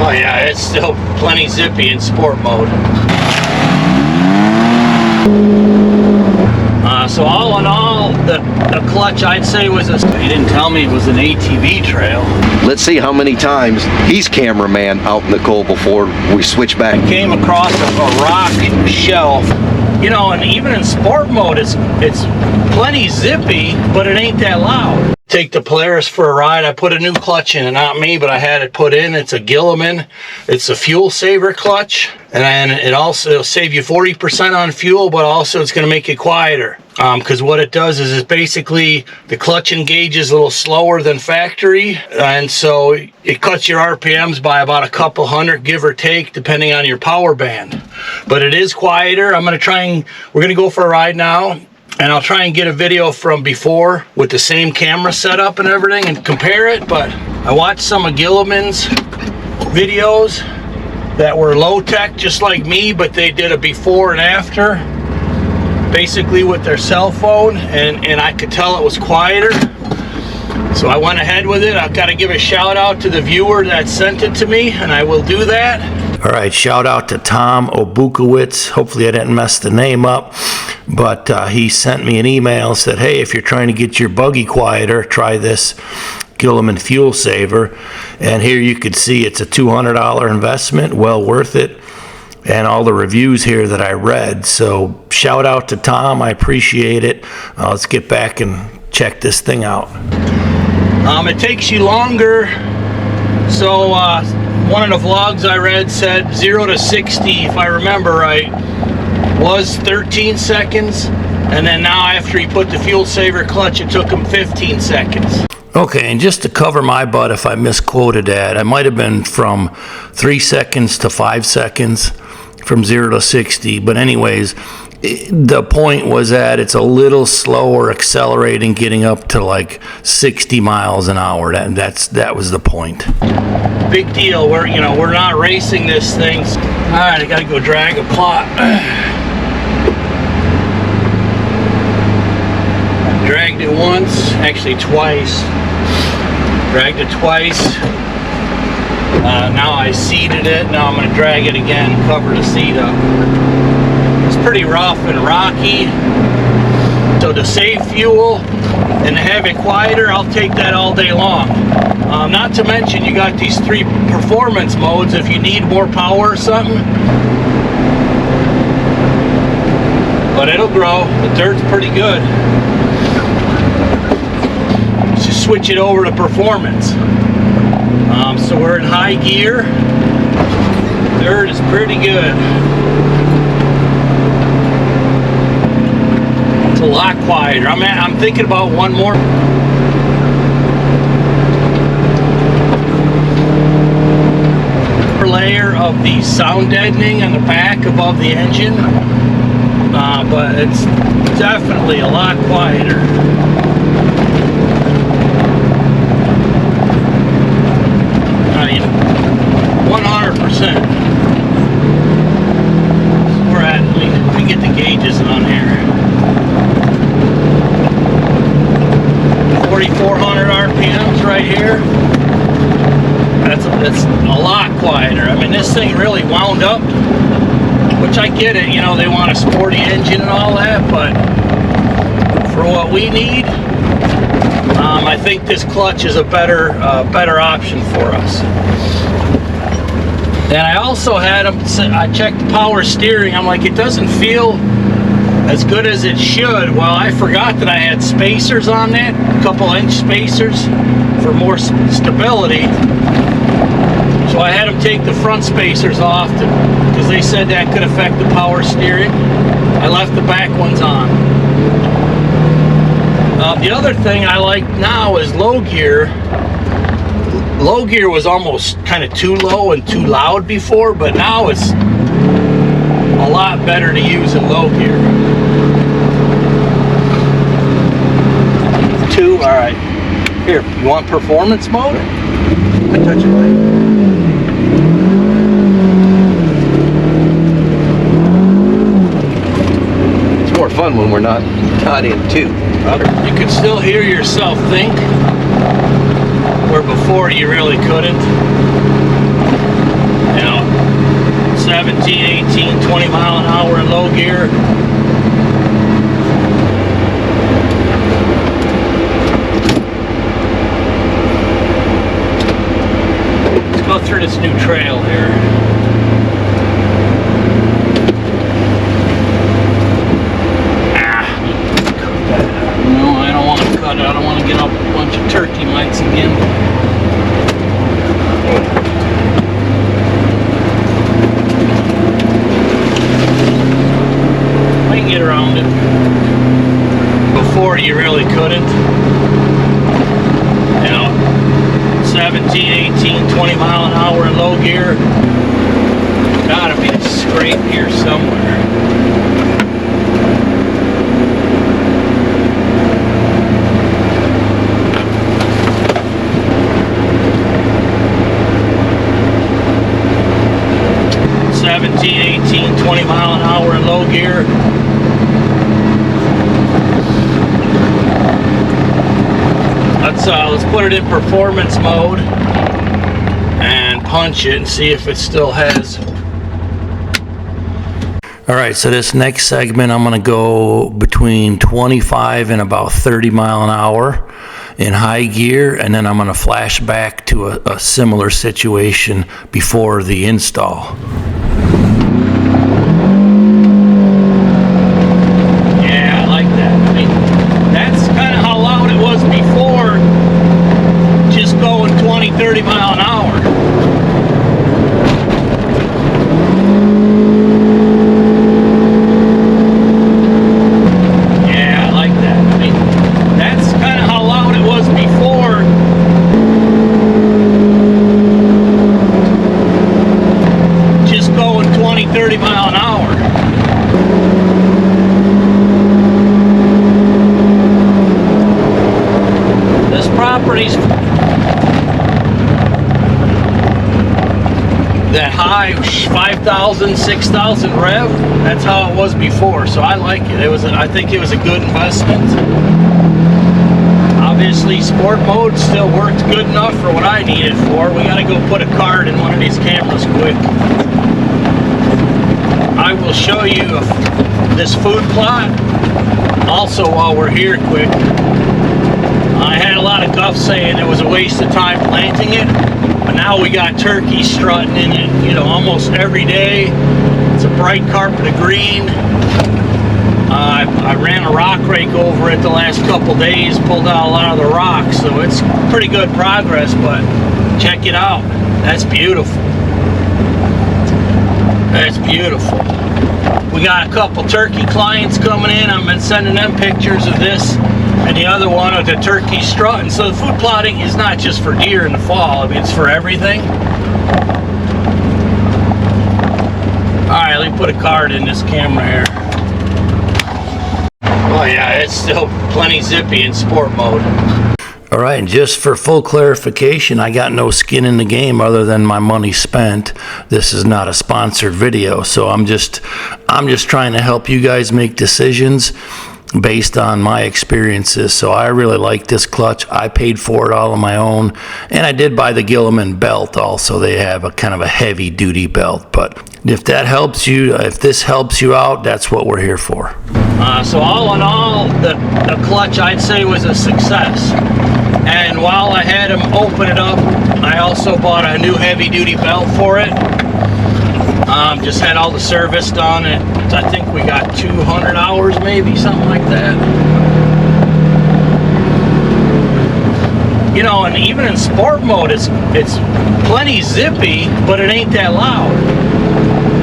Oh yeah, it's still plenty zippy in sport mode. So all in all, the clutch I'd say was he didn't tell me it was an ATV trail. Let's see how many times he's cameraman out in the cold before we switch back. I came across a rock shelf, you know, and even in sport mode, it's plenty zippy, but it ain't that loud. Take the Polaris for a ride. I put a new clutch in, and not me, but I had it put in. It's a Gilliman. It's a fuel saver clutch, and it also save you 40% on fuel, but also it's going to make it quieter. Because what it does is it's basically the clutch engages a little slower than factory, and so it cuts your RPMs by about a couple hundred, give or take, depending on your power band. But it is quieter. We're going to go for a ride now. And I'll try and get a video from before with the same camera setup and everything and compare it. But I watched some of Gilliman's videos that were low tech, just like me, but they did a before and after, basically with their cell phone, and I could tell it was quieter. So I went ahead with it. I've got to give a shout out to the viewer that sent it to me, and I will do that. All right, shout out to Tom Obukowitz. Hopefully I didn't mess the name up, but he sent me an email and said, hey, if you're trying to get your buggy quieter, try this Gilliman fuel saver. And here you can see it's a $200 investment, well worth it, and all the reviews here that I read. So shout out to Tom, I appreciate it. Let's get back and check this thing out. It takes you longer. So one of the vlogs I read said 0 to 60, if I remember right, was 13 seconds. And then now after he put the fuel saver clutch, it took him 15 seconds. Okay, and just to cover my butt if I misquoted that, I might have been from 3 seconds to 5 seconds from 0 to 60. But anyways, the point was that it's a little slower accelerating, getting up to like 60 miles an hour. That was the point. Big deal. We're not racing this thing. All right, I got to go drag a plot. Dragged it once, actually twice. Dragged it twice. Now I seated it. Now I'm going to drag it again, cover the seat up. It's pretty rough and rocky. So to save fuel and to have it quieter, I'll take that all day long. Not to mention you got these 3 performance modes if you need more power or something. But it'll grow. The dirt's pretty good. Just switch it over to performance. So we're in high gear. Dirt is pretty good. It's a lot quieter. I'm thinking about one more. Layer of the sound deadening on the back above the engine, but it's definitely a lot quieter. I mean, 100%. We're at, let me get the gauges on here. 4,400 RPMs right here. That's a lot quieter. I mean, this thing really wound up, which I get it, they want a sporty engine and all that, but for what we need, I think this clutch is a better option for us. And I also had I checked the power steering. I'm like, it doesn't feel as good as it should. Well, I forgot that I had spacers on that, a couple inch spacers for more stability. So I had them take the front spacers off because they said that could affect the power steering. I left the back ones on. The other thing I like now is low gear. Low gear was almost kind of too low and too loud before, but now it's a lot better to use in low gear. 2, all right. Here, you want performance mode? I touch it right. More fun when we're not in 2. You can still hear yourself think, where before you really couldn't. 17, 18, 20 mile an hour in low gear. Let's go through this new trail here. No, I don't want to cut it. I don't want to get up a bunch of turkey mites again. Get around it. Before you really couldn't. You know, 17, 18, 20 mile an hour in low gear. Gotta be a scrape here somewhere. $17, 18, 20 mile an hour in low gear. Let's put it in performance mode and punch it and see if it still has. All right, so this next segment, I'm gonna go between 25 and about 30 mile an hour in high gear, and then I'm gonna flash back to a similar situation before the install. Yeah, I like that. I mean, that's kind of how loud it was before, just going 20, 30 mile an hour. Yeah, I like that. I mean, that's kind of how loud it was before. Just going 20, 30 mile an hour. This property's that high 5,000, 6,000 rev. That's how it was before, so I like it. I think it was a good investment. Obviously, sport mode still worked good enough for what I need it for. We got to go put a card in one of these cameras quick. I will show you this food plot also while we're here quick. I had a lot of guff saying it was a waste of time planting it, but now we got turkeys strutting in it, you know, almost every day. It's a bright carpet of green. I ran a rock rake over it the last couple days, pulled out a lot of the rocks, so it's pretty good progress, but check it out. That's beautiful. That's beautiful. We got a couple turkey clients coming in. I've been sending them pictures of this and the other one of the turkey strutting. So the food plotting is not just for deer in the fall. I mean, it's for everything. All right, let me put a card in this camera here. Oh yeah, it's still plenty zippy in sport mode. All right, and just for full clarification, I got no skin in the game other than my money spent. This is not a sponsored video, so I'm just trying to help you guys make decisions based on my experiences. So I really like this clutch. I paid for it all on my own, and I did buy the Gilliman belt also. They have a kind of a heavy duty belt, but if that helps you, if this helps you out, that's what we're here for. So all in all, the clutch I'd say was a success. And while I had him open it up, I also bought a new heavy duty belt for it. Just had all the service done, and I think we got 200 hours maybe, something like that. You know, and even in sport mode, it's plenty zippy, but it ain't that loud.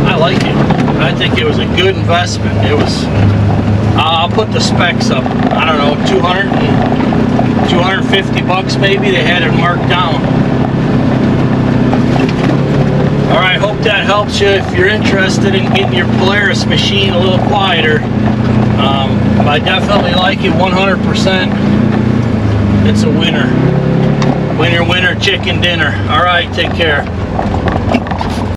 I like it. I think it was a good investment. It was, I'll put the specs up, I don't know, 250 bucks maybe. They had it marked down. All right, hope that helps you. If you're interested in getting your Polaris machine a little quieter, I definitely like it 100%. It's a winner. Winner, winner, chicken dinner. All right, take care.